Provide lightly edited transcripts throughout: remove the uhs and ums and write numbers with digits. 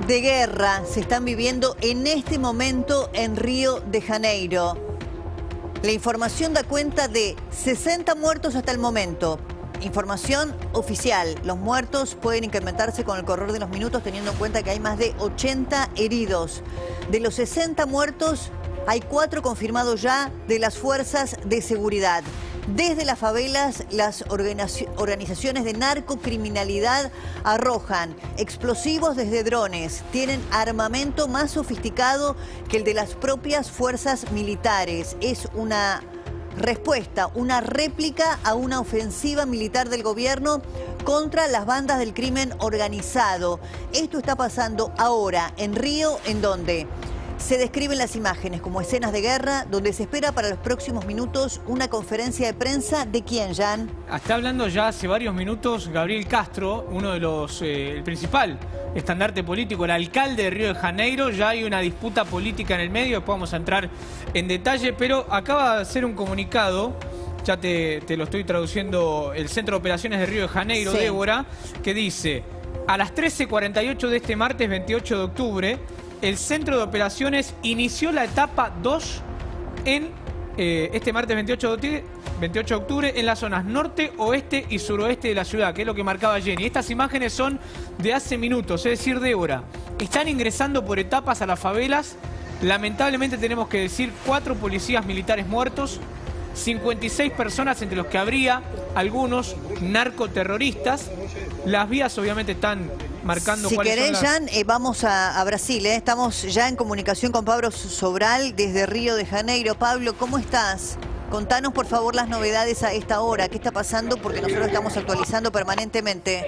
de guerra se están viviendo en este momento en Río de Janeiro. La información da cuenta de 60 muertos hasta el momento. Información oficial. Los muertos pueden incrementarse con el correr de los minutos, teniendo en cuenta que hay más de 80 heridos. De los 60 muertos, hay 4 confirmados ya de las fuerzas de seguridad. Desde las favelas, las organizaciones de narcocriminalidad arrojan explosivos desde drones. Tienen armamento más sofisticado que el de las propias fuerzas militares. Es una respuesta, una réplica a una ofensiva militar del gobierno contra las bandas del crimen organizado. Esto está pasando ahora en Río, en donde se describen las imágenes como escenas de guerra, donde se espera para los próximos minutos una conferencia de prensa. ¿De quién, Jan? Está hablando ya hace varios minutos Gabriel Castro, uno de los, el principal estandarte político, el alcalde de Río de Janeiro. Ya hay una disputa política en el medio, después vamos a entrar en detalle, pero acaba de hacer un comunicado, ya te lo estoy traduciendo, el Centro de Operaciones de Río de Janeiro, sí. Débora, que dice: a las 13:48 de este martes 28 de octubre, el Centro de Operaciones inició la etapa 2 en este martes 28 de octubre en las zonas norte, oeste y suroeste de la ciudad, que es lo que marcaba Jenny. Estas imágenes son de hace minutos, es decir, Débora, están ingresando por etapas a las favelas. Lamentablemente tenemos que decir 4 policías militares muertos, 56 personas, entre los que habría algunos narcoterroristas. Las vías obviamente están marcando. Si querés, Jan, vamos a Brasil. Estamos ya en comunicación con Pablo Sobral desde Río de Janeiro. Pablo, ¿cómo estás? Contanos, por favor, las novedades a esta hora. ¿Qué está pasando? Porque nosotros estamos actualizando permanentemente.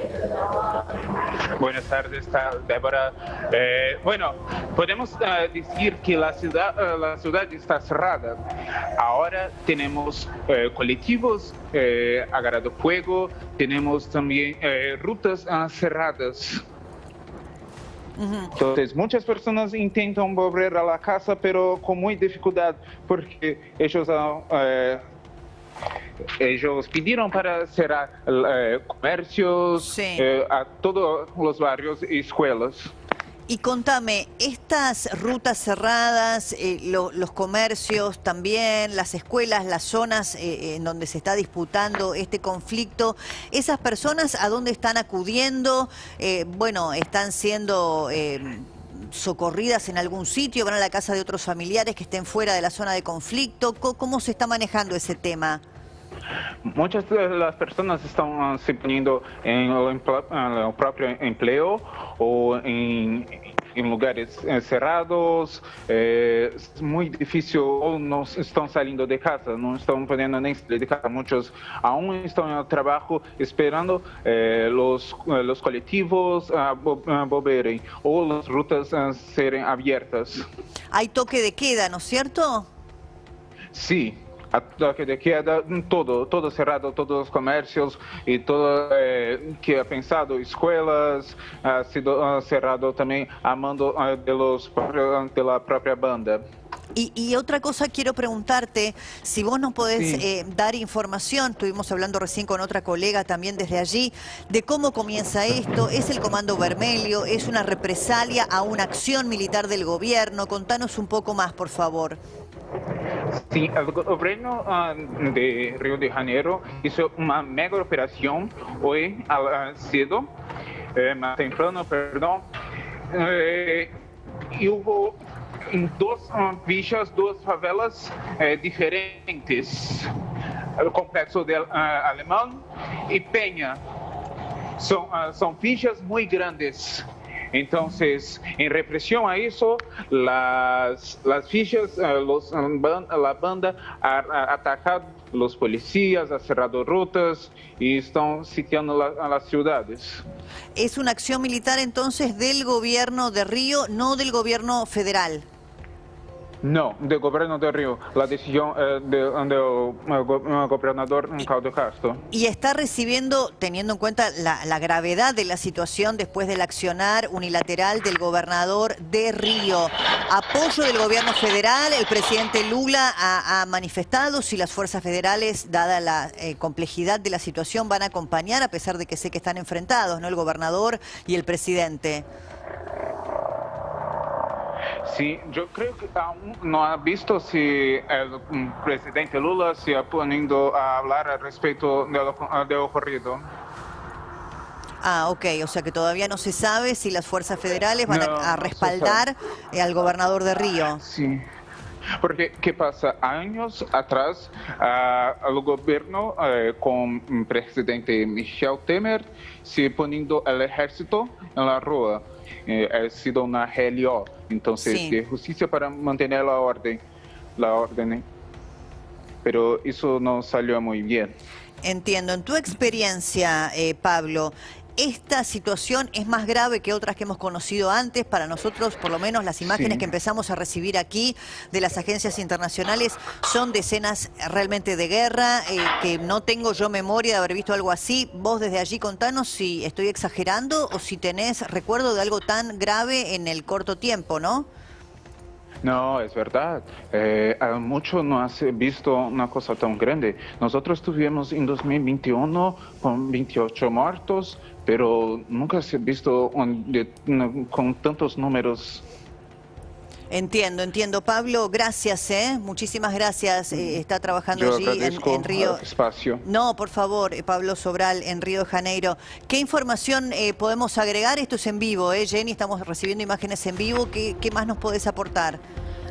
Buenas tardes, Débora. Bueno, podemos decir que la ciudad está cerrada. Ahora tenemos colectivos agarrando fuego, tenemos también rutas cerradas. Entonces, muchas personas intentan volver a la casa, pero con mucha dificultad, porque ellos pidieron para cerrar comercios, sí, a todos los barrios y escuelas. Y contame, estas rutas cerradas, los comercios también, las escuelas, las zonas en donde se está disputando este conflicto, ¿esas personas a dónde están acudiendo? Bueno, ¿están siendo socorridas en algún sitio? ¿Van a la casa de otros familiares que estén fuera de la zona de conflicto? ¿Cómo se está manejando ese tema? Muchas de las personas están se poniendo en el propio empleo o en lugares cerrados. Es muy difícil, o no están saliendo de casa, no están pudiendo nem salir de casa. Muchos aún están en el trabajo esperando los colectivos volverem o las rutas serem abiertas. Hay toque de queda, ¿no es cierto? Sí. A toque de queda, todo cerrado, todos los comercios y todo que ha pensado, escuelas, ha sido cerrado también a mando de la propia banda. Y otra cosa quiero preguntarte, si vos nos podés sí, dar información, estuvimos hablando recién con otra colega también desde allí, de cómo comienza esto. ¿Es el Comando Vermelho? ¿Es una represalia a una acción militar del gobierno? Contanos un poco más, por favor. Sí, el gobierno de Río de Janeiro hizo una mega operación hoy cedo, más temprano, perdón, y hubo dos villas, dos favelas diferentes, el complexo del Alemán y Peña. Son villas muy grandes. Entonces, en represión a eso, las fichas, la banda ha atacado los policías, ha cerrado rutas y están sitiando a las ciudades. ¿Es una acción militar entonces del gobierno de Río, no del gobierno federal? No, del gobierno de Río, la decisión del gobernador Cláudio Castro. ¿Y está recibiendo, teniendo en cuenta la gravedad de la situación después del accionar unilateral del gobernador de Río, apoyo del gobierno federal? El presidente Lula ha manifestado si las fuerzas federales, dada la complejidad de la situación, van a acompañar, a pesar de que sé que están enfrentados, ¿no?, el gobernador y el presidente. Sim, eu creio que aún não ha visto se o presidente Lula se ha poniendo a hablar al respecto de lo ocurrido. Ah, ok, o sea que todavía no se sabe si las fuerzas federales van No, a no se respaldar al gobernador de Río. Sí. Porque, ¿qué pasa? Años atrás, el gobierno con el presidente Michel Temer se poniendo el ejército en la rua. Ha sido una GLO, entonces, Sí. de justicia para mantener la orden. Pero eso no salió muy bien. Entiendo. En tu experiencia, Pablo, ¿esta situación es más grave que otras que hemos conocido antes? Para nosotros, por lo menos, las imágenes Sí. que empezamos a recibir aquí de las agencias internacionales son de escenas realmente de guerra, que no tengo yo memoria de haber visto algo así. Vos desde allí contanos si estoy exagerando o si tenés recuerdo de algo tan grave en el corto tiempo, ¿no? No, es verdad. Mucho no has visto una cosa tan grande. Nosotros tuvimos en 2021 con 28 muertos, pero nunca se ha visto con tantos números. Entiendo. Pablo, gracias, muchísimas gracias. Está trabajando Yo allí agradezco en Río. el espacio. No, por favor, Pablo Sobral, en Río de Janeiro. ¿Qué información podemos agregar? Esto es en vivo, Jenny, estamos recibiendo imágenes en vivo. ¿Qué más nos podés aportar?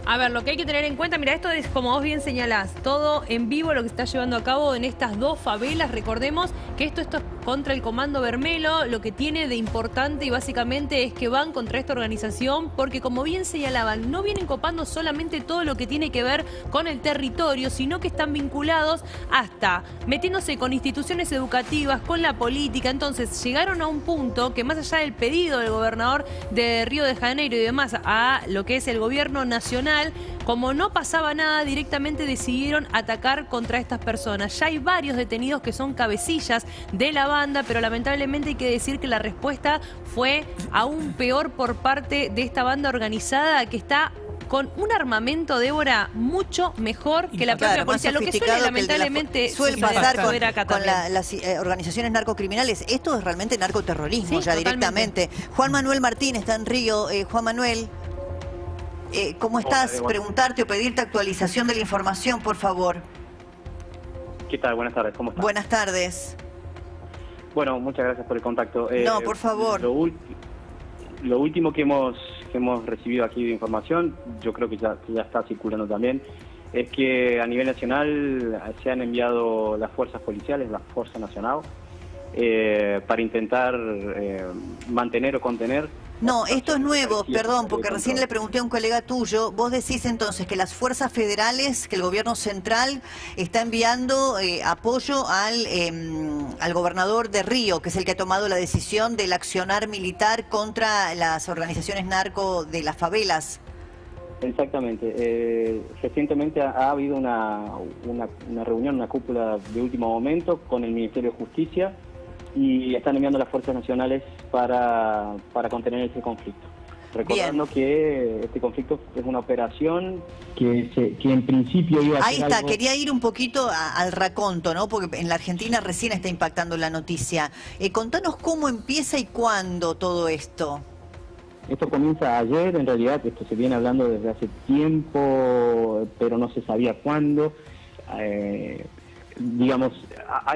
A ver, lo que hay que tener en cuenta, mira, esto es como vos bien señalás, todo en vivo lo que se está llevando a cabo en estas dos favelas. Recordemos que esto es contra el Comando Vermelho. Lo que tiene de importante y básicamente es que van contra esta organización porque, como bien señalaban, no vienen copando solamente todo lo que tiene que ver con el territorio, sino que están vinculados hasta metiéndose con instituciones educativas, con la política. Entonces llegaron a un punto que, más allá del pedido del gobernador de Río de Janeiro y demás a lo que es el gobierno nacional, como no pasaba nada, directamente decidieron atacar contra estas personas. Ya hay varios detenidos que son cabecillas de la banda, pero lamentablemente hay que decir que la respuesta fue aún peor por parte de esta banda organizada que está con un armamento, Débora, mucho mejor que la propia Claro, policía. Lo que suele lamentablemente suele pasar con también. las organizaciones narcocriminales. Esto es realmente narcoterrorismo, Sí, ya totalmente. directamente. Juan Manuel Martín está en Río. Juan Manuel, ¿cómo estás? Hola, Preguntarte o pedirte actualización de la información, por favor. ¿Qué tal? Buenas tardes, ¿cómo estás? Buenas tardes. Bueno, muchas gracias por el contacto. No, por favor. Lo último que hemos recibido aquí de información, yo creo que ya está circulando también, es que a nivel nacional se han enviado las fuerzas policiales, la Fuerza Nacional, para intentar mantener o contener. No, esto es nuevo, Sí, perdón, porque control. recién le pregunté a un colega tuyo. Vos decís entonces que las fuerzas federales, que el gobierno central está enviando apoyo al gobernador de Río, que es el que ha tomado la decisión del accionar militar contra las organizaciones narco de las favelas. Exactamente. Recientemente ha habido una reunión, una cúpula de último momento con el Ministerio de Justicia y están enviando las fuerzas nacionales para contener ese conflicto. Recordando que este conflicto es una operación que en principio iba a ser Ahí está, algo... quería ir un poquito al raconto, ¿no? Porque en la Argentina recién está impactando la noticia. Contanos cómo empieza y cuándo todo esto. Esto comienza ayer, en realidad esto se viene hablando desde hace tiempo, pero no se sabía cuándo. Digamos,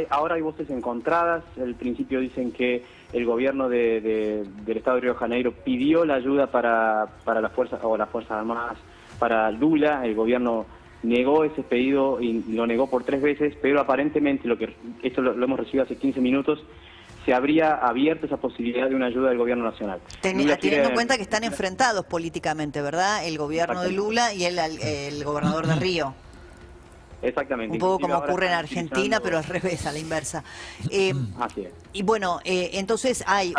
ahora hay voces encontradas. Al principio dicen que el gobierno del Estado de Río de Janeiro pidió la ayuda para las fuerzas armadas para Lula. El gobierno negó ese pedido y lo negó por 3 veces, pero aparentemente, esto lo hemos recibido hace 15 minutos, se habría abierto esa posibilidad de una ayuda del gobierno nacional. Teniendo en cuenta que están enfrentados políticamente, ¿verdad? El gobierno de Lula y el gobernador de Río. Exactamente. Un poco como Ahora ocurre en están Argentina, utilizando- pero al revés, a la inversa. Así es. Y bueno, entonces hay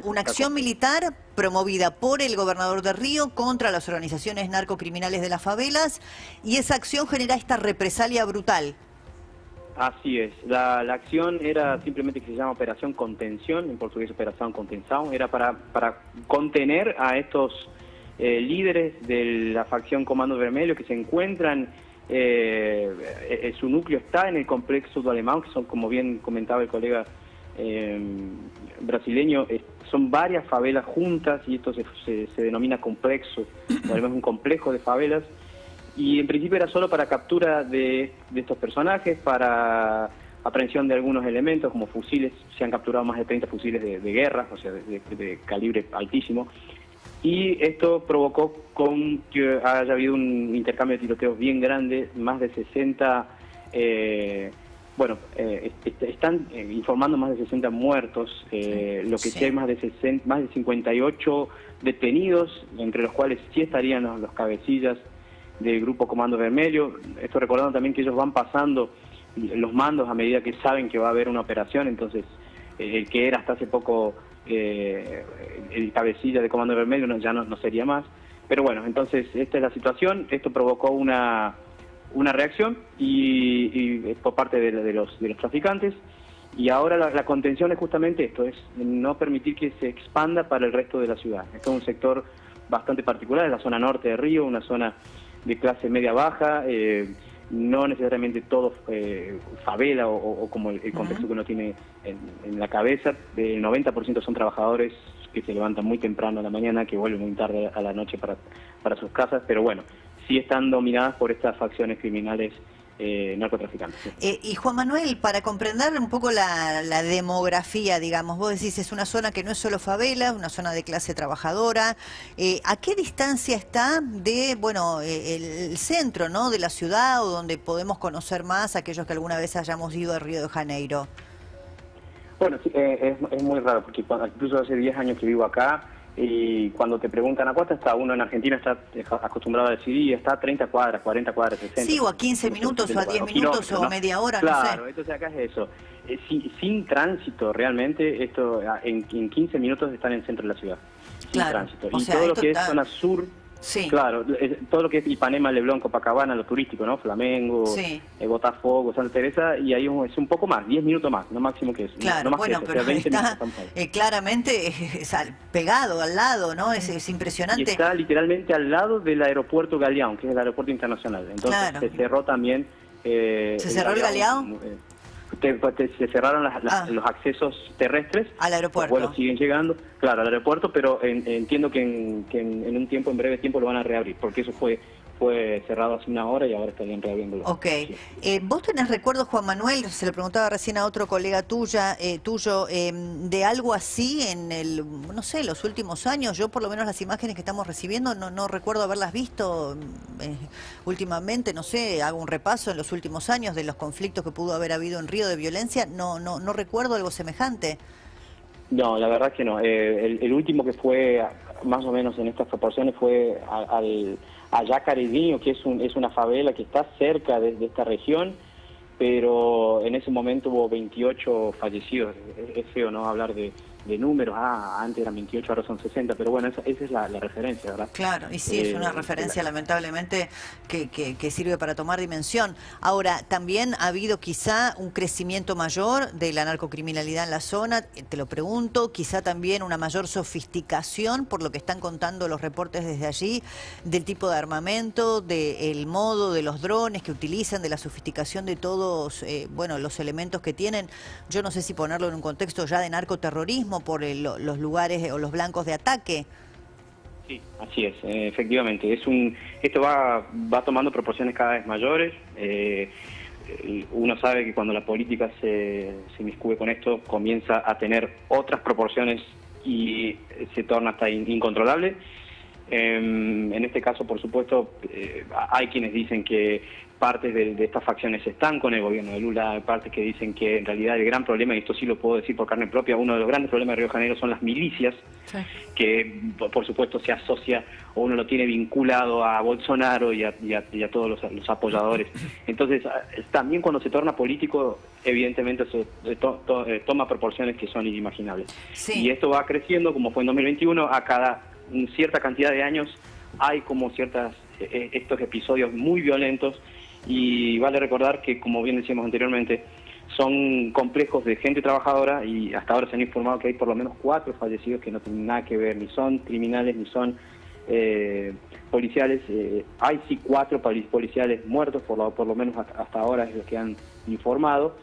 una acción militar promovida por el gobernador de Río contra las organizaciones narcocriminales de las favelas, y esa acción genera esta represalia brutal. Así es. La acción era simplemente que se llama Operación Contención, en portugués Operación Contenção, era para contener a estos líderes de la facción Comando Vermelho que se encuentran, su núcleo está en el complexo do Alemão, que son, como bien comentaba el colega, brasileño, son varias favelas juntas y esto se denomina complexo, o además un complejo de favelas, y en principio era solo para captura de estos personajes, para aprehensión de algunos elementos como fusiles. Se han capturado más de 30 fusiles de guerra, o sea, de calibre altísimo, y esto provocó que haya habido un intercambio de tiroteos bien grande, más de 60... están informando más de 60 muertos, lo que sí hay más de 58 detenidos, entre los cuales sí estarían los cabecillas del Grupo Comando Vermelho. Esto recordando también que ellos van pasando los mandos a medida que saben que va a haber una operación, entonces el que era hasta hace poco el cabecilla de Comando Vermelho ya no sería más. Pero bueno, entonces esta es la situación. Esto provocó una reacción y por parte de los traficantes, y ahora la contención es justamente esto, es no permitir que se expanda para el resto de la ciudad. Esto es un sector bastante particular, es la zona norte de Río, una zona de clase media-baja, no necesariamente todo favela o como el contexto que uno tiene en la cabeza. El 90% son trabajadores que se levantan muy temprano a la mañana, que vuelven muy tarde a la noche para sus casas, pero bueno, sí están dominadas por estas facciones criminales narcotraficantes. Y Juan Manuel, para comprender un poco la demografía, digamos, vos decís es una zona que no es solo favela, una zona de clase trabajadora. ¿A qué distancia está de, bueno, el centro, ¿no?, de la ciudad, o donde podemos conocer más aquellos que alguna vez hayamos ido a Río de Janeiro? Bueno, sí, es muy raro, porque incluso hace 10 años que vivo acá, y cuando te preguntan a cuánto está, uno en Argentina está acostumbrado a decir, y está a 30 cuadras, 40 cuadras, 60. Sí, o a 15 minutos, o a 10 minutos, o a media hora, claro, no sé. Claro, entonces acá es eso. Sin tránsito, realmente, esto en 15 minutos están en el centro de la ciudad. Sin tránsito. O y sea, todo lo que es zona sur... Sí. Claro, todo lo que es Ipanema, Leblon, Copacabana, lo turístico, ¿no? Flamengo, sí, Botafogo, Santa Teresa, y ahí es un poco más, 10 minutos más, no máximo que eso. Claro, no más bueno, que eso, pero o sea, 20 está minutos claramente pegado al lado, ¿no? Es impresionante. Y está literalmente al lado del aeropuerto Galeão, que es el aeropuerto internacional. Entonces claro, se cerró también... ¿se cerró el Galeão? Se cerraron los accesos terrestres. Al aeropuerto. Los vuelos siguen llegando, claro, al aeropuerto, pero entiendo que en un tiempo, en breve tiempo, lo van a reabrir, porque eso fue cerrado hace una hora y ahora estarían reabriéndolo. Ok. Sí. ¿Vos tenés recuerdos, Juan Manuel, se lo preguntaba recién a otro colega tuyo, de algo así en no sé, los últimos años? Yo por lo menos las imágenes que estamos recibiendo no recuerdo haberlas visto últimamente, no sé, hago un repaso en los últimos años de los conflictos que pudo haber habido en Río de violencia, no recuerdo algo semejante. No, la verdad que no. El último que fue más o menos en estas proporciones fue a Jacarezinho, que es una favela que está cerca de esta región, pero en ese momento hubo 28 fallecidos. Es feo, ¿no?, hablar de números. Antes eran 28, ahora son 60, pero bueno, esa es la referencia, ¿verdad? Claro, y sí, es una referencia lamentablemente que sirve para tomar dimensión. Ahora, también ha habido quizá un crecimiento mayor de la narcocriminalidad en la zona, te lo pregunto, quizá también una mayor sofisticación, por lo que están contando los reportes desde allí, del tipo de armamento, del modo de los drones que utilizan, de la sofisticación de todos, los elementos que tienen. Yo no sé si ponerlo en un contexto ya de narcoterrorismo, por los lugares o los blancos de ataque. Sí, así es, efectivamente. Esto va tomando proporciones cada vez mayores. Uno sabe que cuando la política se inmiscuye con esto, comienza a tener otras proporciones y se torna hasta incontrolable. En este caso, por supuesto, hay quienes dicen que partes de estas facciones están con el gobierno de Lula, hay partes que dicen que en realidad el gran problema, y esto sí lo puedo decir por carne propia, uno de los grandes problemas de Río de Janeiro son las milicias, sí, que por supuesto se asocia o uno lo tiene vinculado a Bolsonaro y a todos los apoyadores. Entonces, también cuando se torna político, evidentemente toma proporciones que son inimaginables. Sí. Y esto va creciendo, como fue en 2021, a cada cierta cantidad de años hay como estos episodios muy violentos, y vale recordar que, como bien decíamos anteriormente, son complejos de gente trabajadora, y hasta ahora se han informado que hay por lo menos 4 fallecidos que no tienen nada que ver, ni son criminales, ni son policiales. Hay sí 4 policiales muertos, por lo menos hasta ahora es lo que han informado,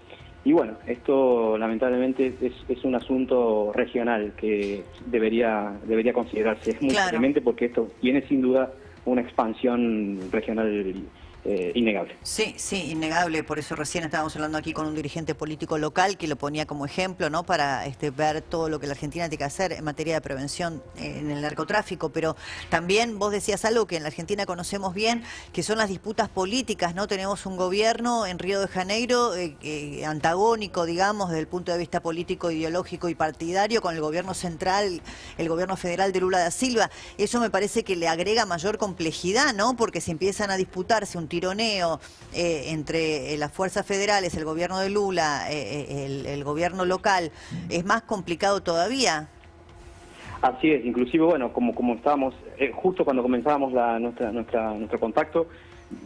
Y bueno, esto lamentablemente es un asunto regional que debería considerarse. Es muy Claro. clemente porque esto tiene sin duda una expansión regional innegable. Sí, sí, innegable. Por eso recién estábamos hablando aquí con un dirigente político local que lo ponía como ejemplo, ¿no? Para ver todo lo que la Argentina tiene que hacer en materia de prevención en el narcotráfico. Pero también vos decías algo que en la Argentina conocemos bien, que son las disputas políticas, ¿no? Tenemos un gobierno en Río de Janeiro antagónico, digamos, desde el punto de vista político, ideológico y partidario con el gobierno central, el gobierno federal de Lula da Silva. Eso me parece que le agrega mayor complejidad, ¿no? Porque se empiezan a disputarse un tironeo entre las fuerzas federales, el gobierno de Lula, el gobierno local, es más complicado todavía. Así es, inclusive, bueno, como estábamos, justo cuando comenzábamos nuestro contacto,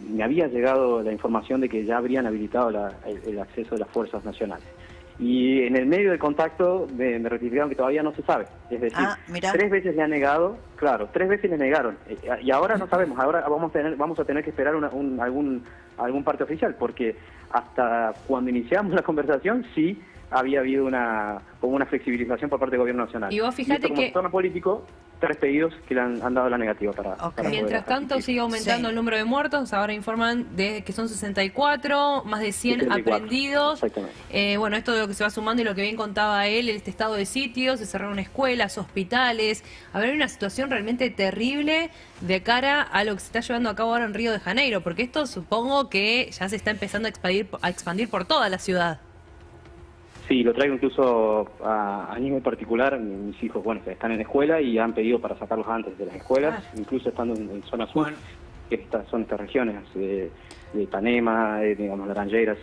me había llegado la información de que ya habrían habilitado el acceso de las fuerzas nacionales. Y en el medio del contacto me rectificaron que todavía no se sabe. Es decir, 3 veces le han negado, claro, 3 veces le negaron. Y ahora no sabemos, ahora vamos a tener que esperar algún parte oficial, porque hasta cuando iniciamos la conversación sí había habido una flexibilización por parte del gobierno nacional. Y vos fíjate como torno político, 3 pedidos que le han dado la negativa para poder Mientras tanto asistir. sigue aumentando el número de muertos, ahora informan de que son 64, más de 100 74, aprendidos. exactamente. Bueno, esto de lo que se va sumando y lo que bien contaba él, este estado de sitio, se cerraron escuelas, hospitales. A ver, hay una situación realmente terrible de cara a lo que se está llevando a cabo ahora en Río de Janeiro, porque esto supongo que ya se está empezando a expandir por toda la ciudad. Sí, lo traigo incluso a nivel particular. Mis hijos, bueno, están en escuela y han pedido para sacarlos antes de las escuelas, incluso estando en zona sur, que son estas regiones de Ipanema, digamos, Laranjeiras,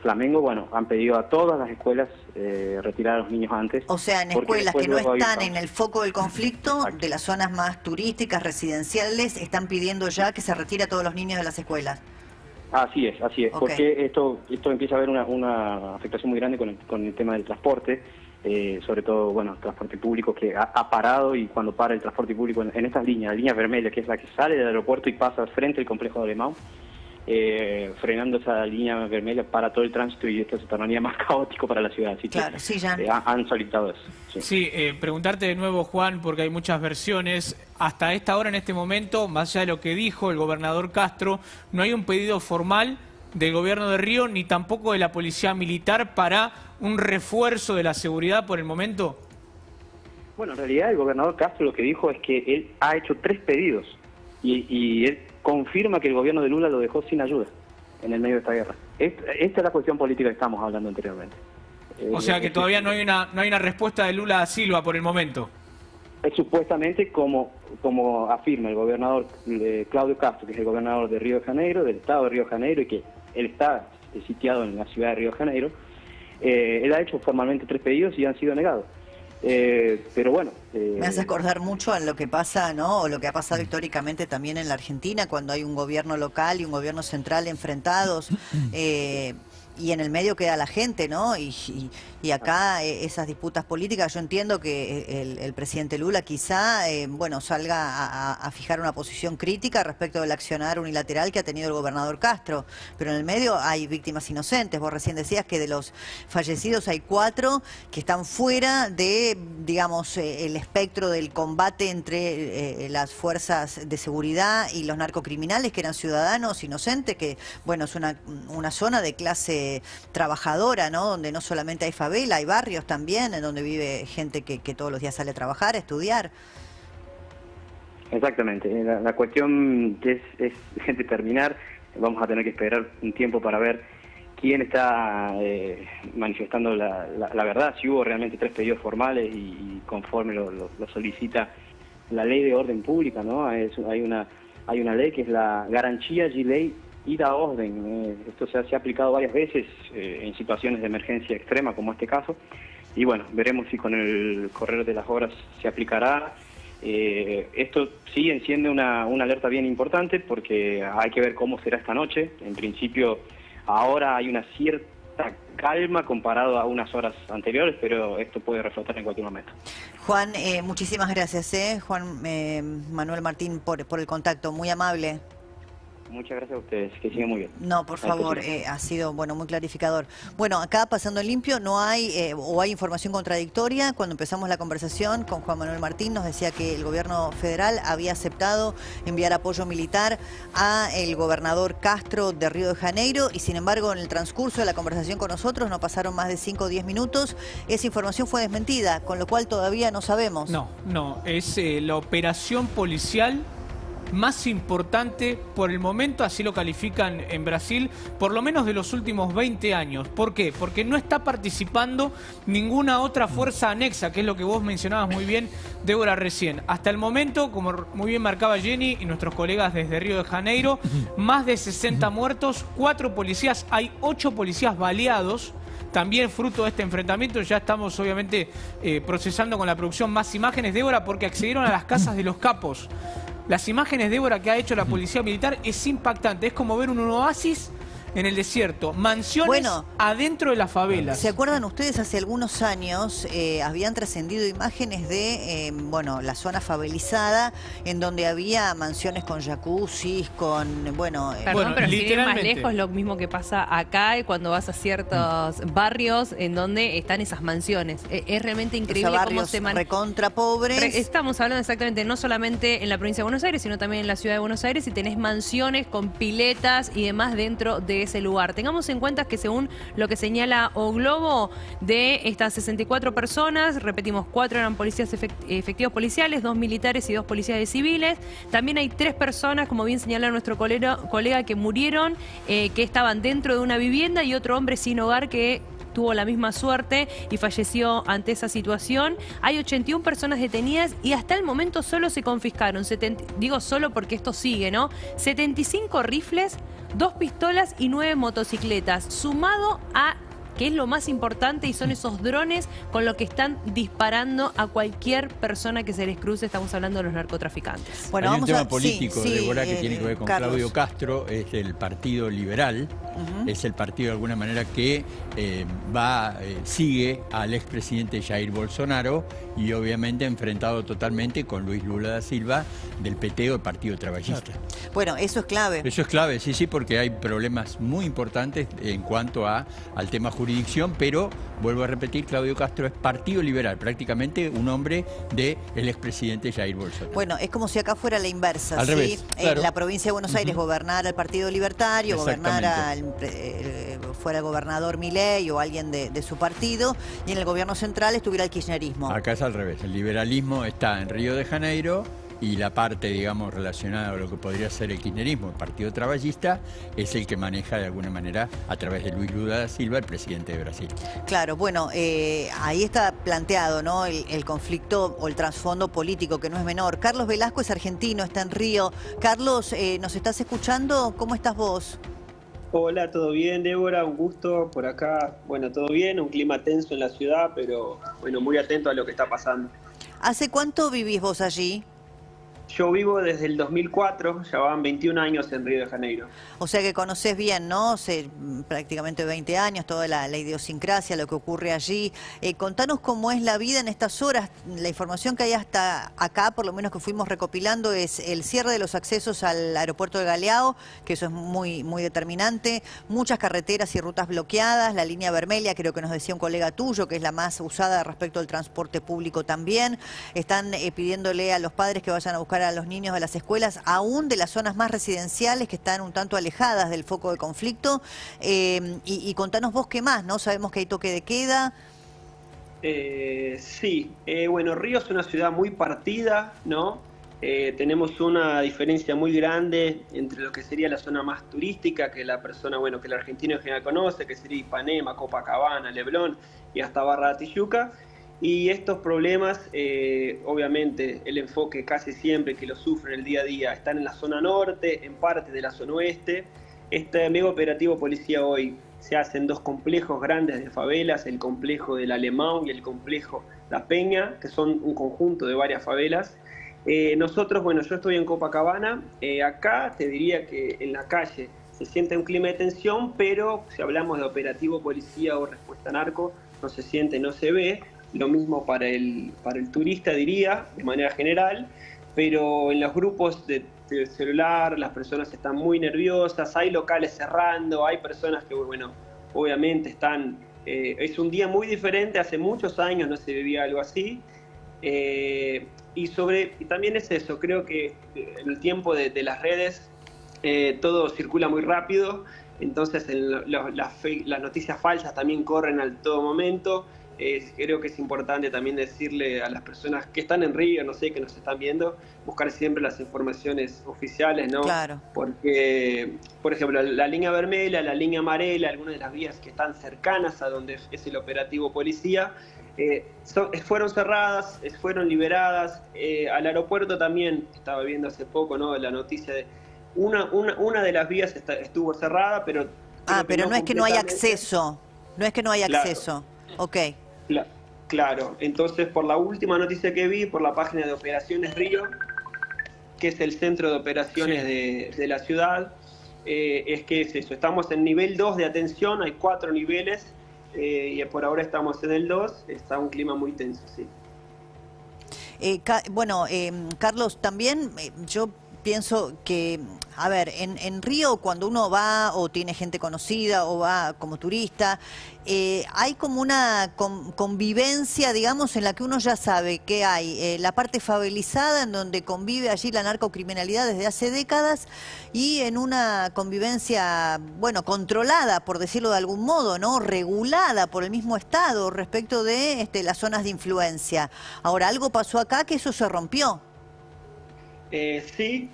Flamengo. Bueno, han pedido a todas las escuelas retirar a los niños antes. O sea, en escuelas que no están en el foco del conflicto, de las zonas más turísticas, residenciales, están pidiendo ya que se retire a todos los niños de las escuelas. Así es, porque esto empieza a haber una afectación muy grande con el tema del transporte, sobre todo, bueno, el transporte público que ha parado, y cuando para el transporte público en estas líneas, la línea vermelha, que es la que sale del aeropuerto y pasa al frente del complejo de Alemão, frenando esa línea vermelha para todo el tránsito, y esto se tornaría más caótico para la ciudad. Así claro, que sí, ya. Han solicitado eso. Sí, preguntarte de nuevo, Juan, porque hay muchas versiones. Hasta esta hora, en este momento, más allá de lo que dijo el gobernador Castro, no hay un pedido formal del gobierno de Río ni tampoco de la policía militar para un refuerzo de la seguridad por el momento. Bueno, en realidad el gobernador Castro lo que dijo es que él ha hecho 3 pedidos y él confirma que el gobierno de Lula lo dejó sin ayuda en el medio de esta guerra. Esta es la cuestión política que estamos hablando anteriormente. O sea que todavía no hay una respuesta de Lula da Silva por el momento. Supuestamente, como afirma el gobernador Cláudio Castro, que es el gobernador de Río de Janeiro, del estado de Río de Janeiro, y que él está sitiado en la ciudad de Río de Janeiro, él ha hecho formalmente 3 pedidos y han sido negados. Pero bueno... Me hace acordar mucho a lo que pasa, ¿no? O lo que ha pasado históricamente también en la Argentina, cuando hay un gobierno local y un gobierno central enfrentados, y en el medio queda la gente, ¿no? Y acá esas disputas políticas, yo entiendo que el presidente Lula quizá, bueno, salga a fijar una posición crítica respecto del accionar unilateral que ha tenido el gobernador Castro, pero en el medio hay víctimas inocentes. Vos recién decías que de los fallecidos hay 4 que están fuera de, digamos, el espectro del combate entre las fuerzas de seguridad y los narcocriminales, que eran ciudadanos inocentes, que, bueno, es una zona de clase trabajadora, ¿no? Donde no solamente hay favela, hay barrios también, en donde vive gente que todos los días sale a trabajar, a estudiar. Exactamente. La cuestión es determinar. Vamos a tener que esperar un tiempo para ver quién está manifestando la verdad, si hubo realmente 3 pedidos formales y conforme lo solicita la ley de orden pública, ¿no? Hay una ley que es la Garantía de Ley y da orden. Esto se ha aplicado varias veces en situaciones de emergencia extrema como este caso, y bueno, veremos si con el correr de las horas se aplicará. Esto sigue siendo una alerta bien importante, porque hay que ver cómo será esta noche. En principio ahora hay una cierta calma comparado a unas horas anteriores, pero esto puede reflotar en cualquier momento. Juan, muchísimas gracias, Juan Manuel Martín, por el contacto, muy amable. Muchas gracias a ustedes, que sigan muy bien. No, por favor, ha sido muy clarificador. Bueno, acá pasando en limpio, no hay o hay información contradictoria. Cuando empezamos la conversación con Juan Manuel Martín nos decía que el gobierno federal había aceptado enviar apoyo militar a el gobernador Castro de Río de Janeiro y sin embargo en el transcurso de la conversación con nosotros no pasaron más de 5 o 10 minutos. Esa información fue desmentida, con lo cual todavía no sabemos. No, es la operación policial más importante por el momento, así lo califican en Brasil, por lo menos de los últimos 20 años. ¿Por qué? Porque no está participando ninguna otra fuerza anexa, que es lo que vos mencionabas muy bien, Débora, recién. Hasta el momento, como muy bien marcaba Jenny y nuestros colegas desde Río de Janeiro, más de 60 muertos, 4 policías, hay 8 policías baleados. También fruto de este enfrentamiento, ya estamos obviamente procesando con la producción más imágenes, Débora, porque accedieron a las casas de los capos. Las imágenes, Débora, que ha hecho la policía militar es impactante. Es como ver un oasis en el desierto. Mansiones adentro de las favelas. ¿Se acuerdan ustedes? Hace algunos años habían trascendido imágenes de la zona favelizada, en donde había mansiones con jacuzzis, con, Perdón, pero si bien más lejos, lo mismo que pasa acá cuando vas a ciertos barrios en donde están esas mansiones. Es realmente increíble cómo se recontra pobres. Estamos hablando exactamente, no solamente en la provincia de Buenos Aires, sino también en la ciudad de Buenos Aires, y tenés mansiones con piletas y demás dentro de ese lugar. Tengamos en cuenta que según lo que señala O Globo, de estas 64 personas, repetimos, 4 eran policías efectivos policiales, 2 militares y 2 policías civiles. También hay 3 personas, como bien señala nuestro colega, que murieron, que estaban dentro de una vivienda, y otro hombre sin hogar que tuvo la misma suerte y falleció ante esa situación. Hay 81 personas detenidas y hasta el momento solo se confiscaron, digo solo porque esto sigue, ¿no? 75 rifles, 2 pistolas y 9 motocicletas, sumado a, que es lo más importante, y son esos drones con los que están disparando a cualquier persona que se les cruce. Estamos hablando de los narcotraficantes. Bueno, hay un tema político, Débora, que tiene que ver con Carlos. Claudio Castro, es del Partido Liberal, es el partido de alguna manera que sigue al expresidente Jair Bolsonaro y obviamente enfrentado totalmente con Luis Lula da Silva del PT o el Partido Trabajista. Bueno, eso es clave. Eso es clave, sí, porque hay problemas muy importantes en cuanto al tema jurisdicción, pero vuelvo a repetir, Claudio Castro es Partido Liberal, prácticamente un hombre del expresidente Jair Bolsonaro. Bueno, es como si acá fuera la inversa. Al revés, claro. En la provincia de Buenos Aires gobernara el Partido Libertario, gobernara fuera el gobernador Milei o alguien de su partido, y en el gobierno central estuviera el kirchnerismo. Acá es al revés, el liberalismo está en Río de Janeiro y la parte, digamos, relacionada a lo que podría ser el kirchnerismo, el Partido Trabajista, es el que maneja de alguna manera a través de Luis Lula da Silva, el presidente de Brasil. Claro, bueno, ahí está planteado, ¿no?, el conflicto o el trasfondo político, que no es menor. Carlos Velasco es argentino, está en Río. Carlos, ¿nos estás escuchando? ¿Cómo estás vos? Hola, ¿todo bien, Débora? Un gusto por acá. Bueno, todo bien, un clima tenso en la ciudad, pero bueno, muy atento a lo que está pasando. ¿Hace cuánto vivís vos allí? Yo vivo desde el 2004, ya van 21 años en Río de Janeiro. O sea que conocés bien, ¿no? Hace prácticamente 20 años, toda la idiosincrasia, lo que ocurre allí. Contanos cómo es la vida en estas horas. La información que hay hasta acá, por lo menos que fuimos recopilando, es el cierre de los accesos al aeropuerto de Galeão, que eso es muy, muy determinante. Muchas carreteras y rutas bloqueadas. La línea Vermelha, creo que nos decía un colega tuyo, que es la más usada respecto al transporte público también. Están pidiéndole a los padres que vayan a buscar a los niños a las escuelas, aún de las zonas más residenciales que están un tanto alejadas del foco de conflicto. Y contanos vos qué más, ¿no? Sabemos que hay toque de queda. Sí, bueno, Río es una ciudad muy partida, ¿no? Tenemos una diferencia muy grande entre lo que sería la zona más turística, que la persona, bueno, que el argentino en general conoce, que sería Ipanema, Copacabana, Leblon y hasta Barra de Tijuca. Y estos problemas, obviamente, el enfoque casi siempre que lo sufren el día a día están en la zona norte, en parte de la zona oeste. Este mega operativo policía hoy se hace en 2 complejos grandes de favelas, el complejo del Alemão y el complejo La Peña, que son un conjunto de varias favelas. Nosotros, bueno, yo estoy en Copacabana, acá te diría que en la calle se siente un clima de tensión, pero si hablamos de operativo policía o respuesta narco, no se siente, no se ve. Lo mismo para el turista, diría, de manera general. pero en los grupos de celular las personas están muy nerviosas, hay locales cerrando, hay personas que, bueno, obviamente están... es un día muy diferente, hace muchos años no se vivía algo así. Y también es eso, creo que en el tiempo de las redes todo circula muy rápido, entonces las noticias falsas también corren al todo momento. Creo que es importante también decirle a las personas que están en Río, no sé, que nos están viendo, buscar siempre las informaciones oficiales, ¿no? Claro. Porque, por ejemplo, la línea vermelha, la línea amarela, algunas de las vías que están cercanas a donde es el operativo policía, fueron cerradas, fueron liberadas. Al aeropuerto también, estaba viendo hace poco, ¿no?, la noticia de una de las vías estuvo cerrada, pero... pero no es que no hay acceso, no es que no hay acceso. Claro. Ok. Claro, entonces por la última noticia que vi, por la página de Operaciones Río, que es el centro de operaciones de la ciudad, es que es eso, estamos en nivel 2 de atención, hay 4 niveles, y por ahora estamos en el 2, está un clima muy tenso, sí. Carlos, también yo pienso que, a ver, en Río cuando uno va o tiene gente conocida o va como turista, hay como una convivencia, digamos, en la que uno ya sabe que hay la parte favelizada en donde convive allí la narcocriminalidad desde hace décadas y en una convivencia, bueno, controlada, por decirlo de algún modo, ¿no? Regulada por el mismo Estado respecto de las zonas de influencia. Ahora, algo pasó acá que eso se rompió. Sí,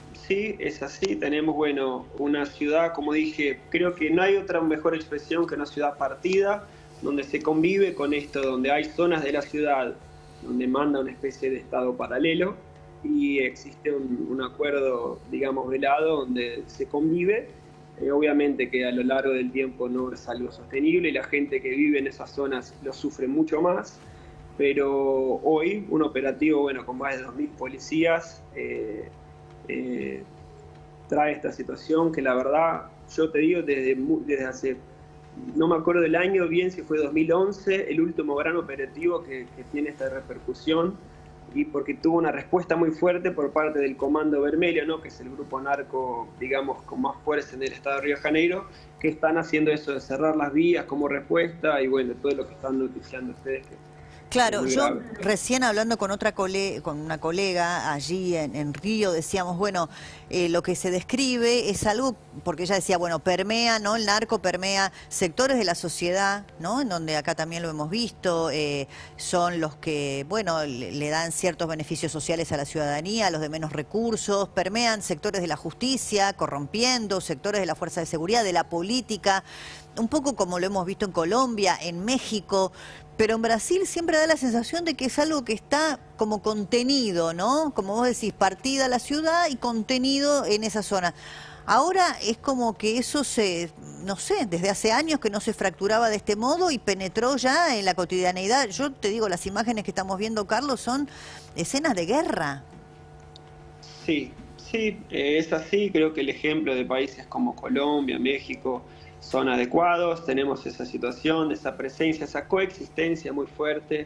es así. Tenemos, bueno, una ciudad, como dije, creo que no hay otra mejor expresión que una ciudad partida, donde se convive con esto, donde hay zonas de la ciudad donde manda una especie de estado paralelo y existe un acuerdo, digamos, velado donde se convive. Obviamente que a lo largo del tiempo no es algo sostenible y la gente que vive en esas zonas lo sufre mucho más. Pero hoy un operativo, bueno, con más de 2.000 policías trae esta situación que la verdad, yo te digo, desde hace, no me acuerdo del año bien si fue 2011, el último gran operativo que tiene esta repercusión, y porque tuvo una respuesta muy fuerte por parte del Comando Vermelho, ¿no?, que es el grupo narco, digamos, con más fuerza en el estado de Río de Janeiro, que están haciendo eso de cerrar las vías como respuesta, y bueno, todo lo que están noticiando ustedes. Claro, yo recién hablando con una colega allí en Río, decíamos, bueno, lo que se describe es algo, porque ella decía, bueno, permea, ¿no? El narco permea sectores de la sociedad, ¿no? En donde acá también lo hemos visto, son los que, bueno, le dan ciertos beneficios sociales a la ciudadanía, a los de menos recursos, permean sectores de la justicia, corrompiendo, sectores de la fuerza de seguridad, de la política, un poco como lo hemos visto en Colombia, en México. Pero en Brasil siempre da la sensación de que es algo que está como contenido, ¿no? Como vos decís, partida la ciudad y contenido en esa zona. Ahora es como que eso no sé, desde hace años que no se fracturaba de este modo y penetró ya en la cotidianeidad. Yo te digo, las imágenes que estamos viendo, Carlos, son escenas de guerra. Sí, es así. Creo que el ejemplo de países como Colombia, México, son adecuados. Tenemos esa situación, esa presencia, esa coexistencia muy fuerte,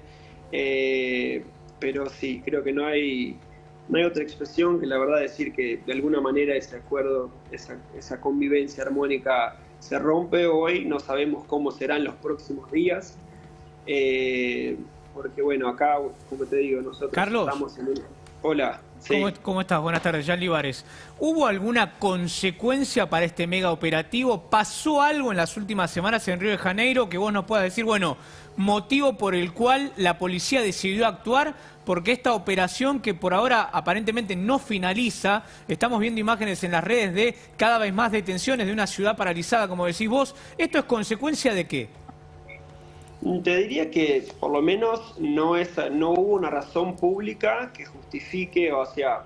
pero sí, creo que no hay otra expresión que la verdad decir que de alguna manera ese acuerdo, esa convivencia armónica se rompe hoy. No sabemos cómo serán los próximos días, porque bueno, acá, como te digo, nosotros Carlos, estamos en un... Hola. Sí. ¿Cómo estás? Buenas tardes, Jan Libares. ¿Hubo alguna consecuencia para este mega operativo? ¿Pasó algo en las últimas semanas en Río de Janeiro que vos nos puedas decir, bueno, motivo por el cual la policía decidió actuar? Porque esta operación, que por ahora aparentemente no finaliza, estamos viendo imágenes en las redes de cada vez más detenciones de una ciudad paralizada, como decís vos. ¿Esto es consecuencia de qué? Te diría que por lo menos no hubo una razón pública que justifique, o sea,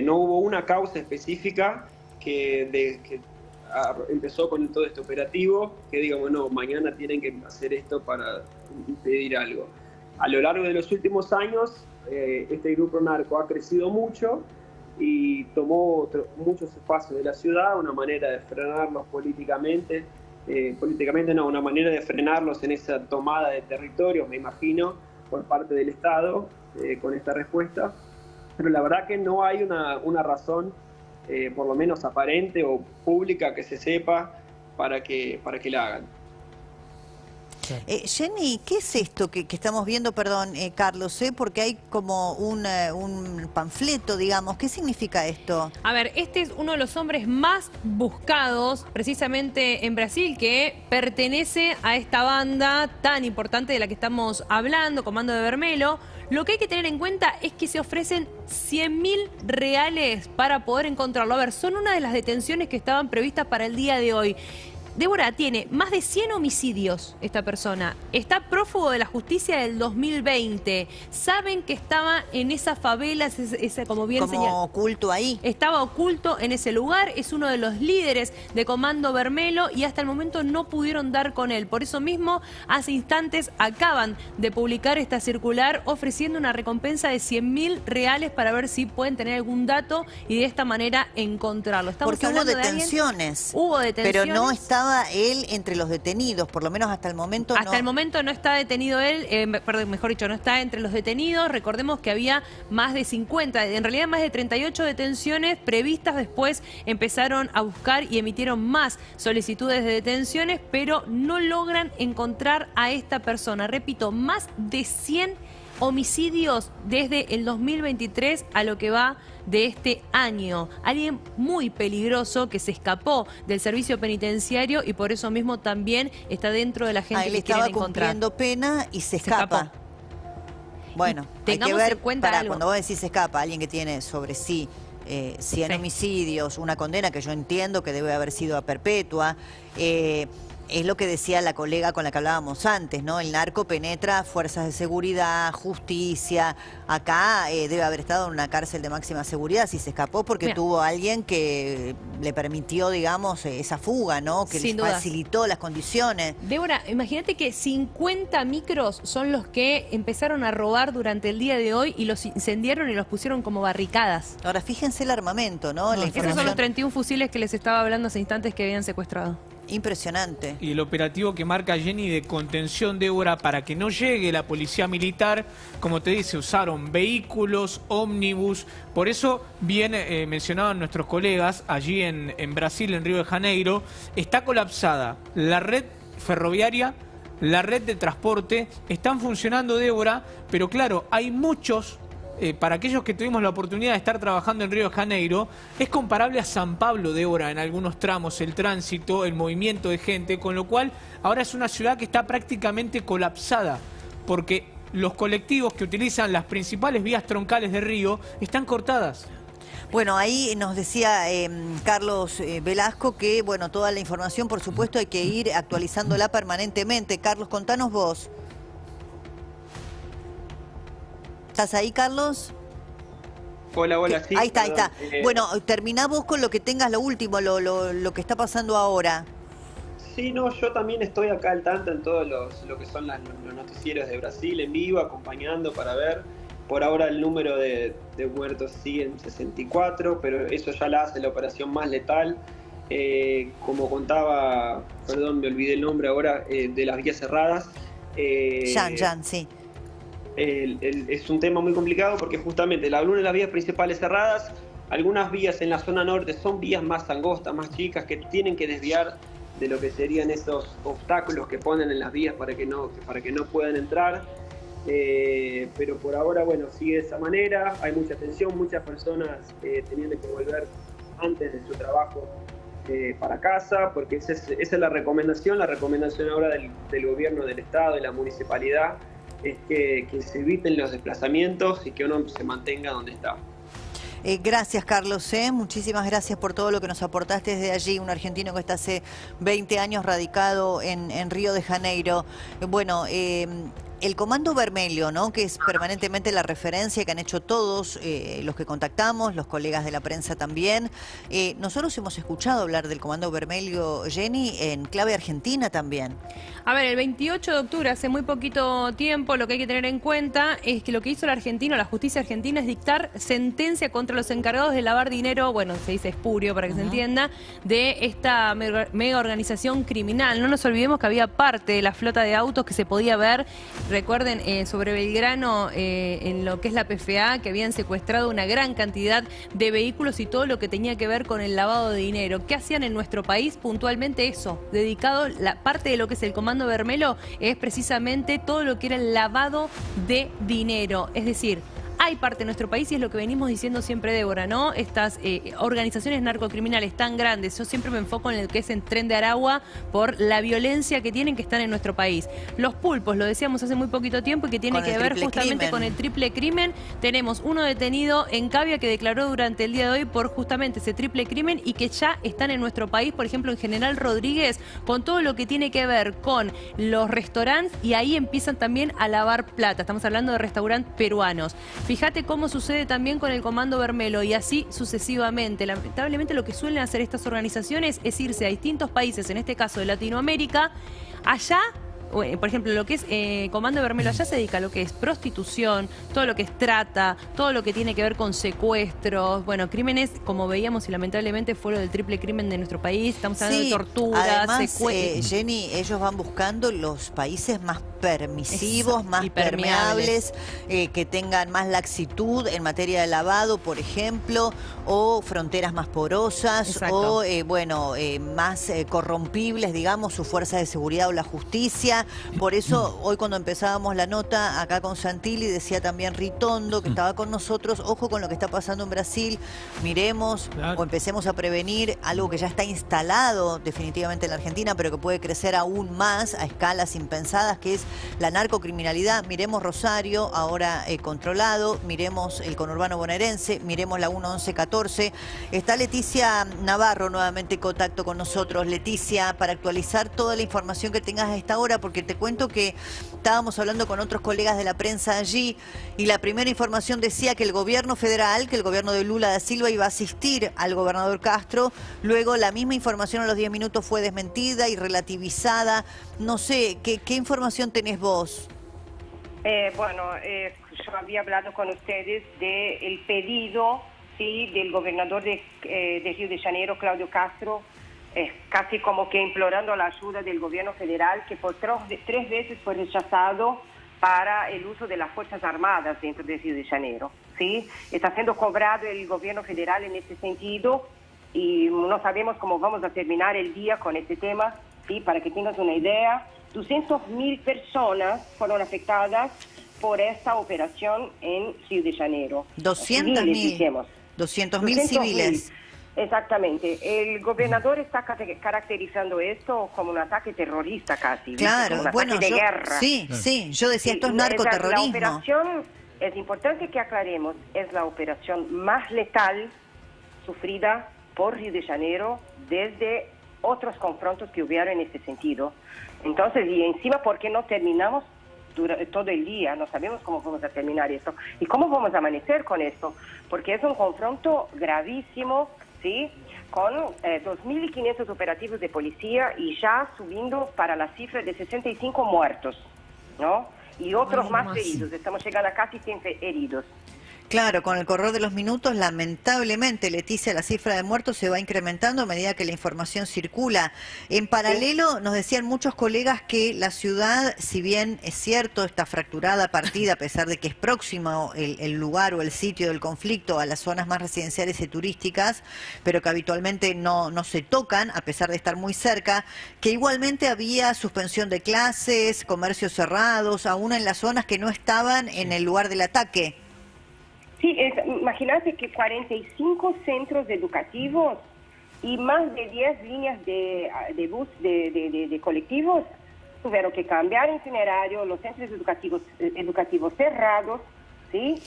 no hubo una causa específica que empezó con todo este operativo, que digamos, no, mañana tienen que hacer esto para impedir algo. A lo largo de los últimos años, este grupo narco ha crecido mucho y tomó muchos espacios de la ciudad, una manera de frenarlos políticamente. Una manera de frenarlos en esa tomada de territorios, me imagino, por parte del Estado, con esta respuesta. pero la verdad que no hay una razón, por lo menos aparente o pública, que se sepa para que la hagan. Jenny, ¿qué es esto que estamos viendo? Perdón, Carlos, porque hay como un panfleto, digamos. ¿Qué significa esto? A ver, este es uno de los hombres más buscados precisamente en Brasil, que pertenece a esta banda tan importante de la que estamos hablando, Comando de Vermelho. Lo que hay que tener en cuenta es que se ofrecen 100.000 reales para poder encontrarlo. A ver, son una de las detenciones que estaban previstas para el día de hoy. Débora, tiene más de 100 homicidios esta persona. Está prófugo de la justicia del 2020. Saben que estaba en esa favela, como bien señaló. Como oculto ahí. Estaba oculto en ese lugar, es uno de los líderes de Comando Vermelho y hasta el momento no pudieron dar con él. Por eso mismo, hace instantes acaban de publicar esta circular ofreciendo una recompensa de 100.000 reales para ver si pueden tener algún dato y de esta manera encontrarlo. Porque hubo detenciones. Hubo detenciones. Pero no estaba él entre los detenidos, por lo menos hasta el momento no. Hasta el momento no está detenido él, perdón, mejor dicho, no está entre los detenidos. Recordemos que había más de 50, en realidad más de 38 detenciones previstas. Después empezaron a buscar y emitieron más solicitudes de detenciones, pero no logran encontrar a esta persona. Repito, más de 100 homicidios desde el 2023 a lo que va de este año. Alguien muy peligroso que se escapó del servicio penitenciario y por eso mismo también está dentro de la gente que quieren encontrar. Él estaba cumpliendo pena y se escapa. Bueno, hay que ver, cuando vos decís se escapa, alguien que tiene sobre sí 100 homicidios, una condena que yo entiendo que debe haber sido a perpetua, es lo que decía la colega con la que hablábamos antes, ¿no? El narco penetra fuerzas de seguridad, justicia. Acá debe haber estado en una cárcel de máxima seguridad si se escapó porque tuvo alguien que le permitió, digamos, esa fuga, ¿no? Que le facilitó las condiciones. Débora, imagínate que 50 micros son los que empezaron a robar durante el día de hoy y los incendiaron y los pusieron como barricadas. Ahora, fíjense el armamento, ¿no? Esos son los 31 fusiles que les estaba hablando hace instantes que habían secuestrado. Impresionante. Y el operativo que marca Jenny de contención, Débora, para que no llegue la policía militar, como te dice, usaron vehículos, ómnibus. Por eso, bien mencionaban nuestros colegas, allí en Brasil, en Río de Janeiro, está colapsada la red ferroviaria, la red de transporte, están funcionando, Débora, pero claro, hay muchos... para aquellos que tuvimos la oportunidad de estar trabajando en Río de Janeiro, es comparable a San Pablo, Débora, en algunos tramos, el tránsito, el movimiento de gente, con lo cual ahora es una ciudad que está prácticamente colapsada, porque los colectivos que utilizan las principales vías troncales de Río están cortadas. Bueno, ahí nos decía Carlos Velasco que, bueno, toda la información, por supuesto, hay que ir actualizándola permanentemente. Carlos, contanos vos. ¿Estás ahí, Carlos? Hola, sí. Ahí está. Bueno, terminá vos con lo que tengas, lo último, lo que está pasando ahora. Sí, no, yo también estoy acá al tanto en todos lo que son los noticieros de Brasil en vivo, acompañando para ver. Por ahora el número de muertos sigue en 64, pero eso ya la hace la operación más letal. Como contaba, perdón, me olvidé el nombre ahora, de las vías cerradas. Jan, sí. Es un tema muy complicado porque justamente algunas de las vías principales cerradas, algunas vías en la zona norte son vías más angostas, más chicas, que tienen que desviar de lo que serían esos obstáculos que ponen en las vías para que no puedan entrar. Pero por ahora, bueno, sigue de esa manera, hay mucha tensión, muchas personas teniendo que volver antes de su trabajo para casa, porque esa es la recomendación ahora del gobierno del estado y la municipalidad, es que se eviten los desplazamientos y que uno se mantenga donde está. Gracias, Carlos. Muchísimas gracias por todo lo que nos aportaste desde allí. Un argentino que está hace 20 años radicado en Río de Janeiro. Bueno, el Comando Vermelho, ¿no? Que es permanentemente la referencia que han hecho todos los que contactamos, los colegas de la prensa también. Nosotros hemos escuchado hablar del Comando Vermelho, Jenny, en clave argentina también. A ver, el 28 de octubre, hace muy poquito tiempo, lo que hay que tener en cuenta es que lo que hizo el argentino, la justicia argentina, es dictar sentencia contra los encargados de lavar dinero, bueno, se dice espurio para que se entienda, de esta mega organización criminal. No nos olvidemos que había parte de la flota de autos que se podía ver Recuerden, sobre Belgrano, en lo que es la PFA, que habían secuestrado una gran cantidad de vehículos y todo lo que tenía que ver con el lavado de dinero. ¿Qué hacían en nuestro país? Puntualmente eso, dedicado, la parte de lo que es el Comando Vermelo es precisamente todo lo que era el lavado de dinero. Es decir, hay parte de nuestro país, y es lo que venimos diciendo siempre, Débora, ¿no? Estas organizaciones narcocriminales tan grandes, yo siempre me enfoco en el que es el Tren de Aragua por la violencia que tienen, que están en nuestro país. Los pulpos, lo decíamos hace muy poquito tiempo, y que tiene que ver justamente con el triple crimen. Tenemos uno detenido en Cavia que declaró durante el día de hoy por justamente ese triple crimen, y que ya están en nuestro país, por ejemplo, en General Rodríguez, con todo lo que tiene que ver con los restaurantes, y ahí empiezan también a lavar plata. Estamos hablando de restaurantes peruanos. Fíjate cómo sucede también con el Comando Vermelo, y así sucesivamente. Lamentablemente lo que suelen hacer estas organizaciones es irse a distintos países, en este caso de Latinoamérica. Allá, por ejemplo, lo que es Comando Vermelo allá se dedica a lo que es prostitución, todo lo que es trata, todo lo que tiene que ver con secuestros, bueno, crímenes, como veíamos, y lamentablemente fue lo del triple crimen de nuestro país. Estamos hablando de torturas, además, secuestros. Jenny, ellos van buscando los países más permisivos, más permeables, que tengan más laxitud en materia de lavado, por ejemplo, o fronteras más porosas. Exacto. O más corrompibles, digamos, su fuerza de seguridad o la justicia. Por eso hoy, cuando empezábamos la nota acá con Santilli, decía también Ritondo, que estaba con nosotros, ojo con lo que está pasando en Brasil, miremos o empecemos a prevenir algo que ya está instalado definitivamente en la Argentina, pero que puede crecer aún más a escalas impensadas, que es la narcocriminalidad. Miremos Rosario, ahora controlado, miremos el conurbano bonaerense, miremos la 1114. Está Leticia Navarro nuevamente en contacto con nosotros. Leticia, para actualizar toda la información que tengas a esta hora, porque te cuento que estábamos hablando con otros colegas de la prensa allí, y la primera información decía que el gobierno federal, que el gobierno de Lula da Silva iba a asistir al gobernador Castro. Luego la misma información a los 10 minutos fue desmentida y relativizada. No sé, ¿qué información tenés vos? Yo había hablado con ustedes del pedido, sí, del gobernador de Río de Janeiro, Claudio Castro, casi como que implorando la ayuda del gobierno federal, que por tres veces fue rechazado para el uso de las Fuerzas Armadas dentro de Río de Janeiro, ¿sí? Está siendo cobrado el gobierno federal en este sentido, y no sabemos cómo vamos a terminar el día con este tema, ¿sí? Para que tengas una idea, 200.000 personas fueron afectadas por esta operación en Río de Janeiro. 200.000. 200.000 civiles. Exactamente. El gobernador está caracterizando esto como un ataque terrorista casi. Claro, como un ataque de guerra. Sí, yo decía, esto es narcoterrorismo. La operación, es importante que aclaremos, es la operación más letal sufrida por Río de Janeiro desde otros confrontos que hubieron en este sentido. Entonces, y encima, ¿por qué no terminamos todo el día? No sabemos cómo vamos a terminar esto y cómo vamos a amanecer con esto, porque es un confronto gravísimo, ¿sí? Con 2.500 operativos de policía y ya subiendo para la cifra de 65 muertos, ¿no? Y otros más heridos. Estamos llegando a casi 100 heridos. Claro, con el correr de los minutos, lamentablemente, Leticia, la cifra de muertos se va incrementando a medida que la información circula. En paralelo, nos decían muchos colegas que la ciudad, si bien es cierto, está fracturada, partida, a pesar de que es próximo el lugar o el sitio del conflicto a las zonas más residenciales y turísticas, pero que habitualmente no se tocan, a pesar de estar muy cerca, que igualmente había suspensión de clases, comercios cerrados, aún en las zonas que no estaban en el lugar del ataque. Sí, imagínate que 45 centros educativos y más de 10 líneas de bus de colectivos tuvieron que cambiar itinerario, los centros educativos cerrados, ¿sí?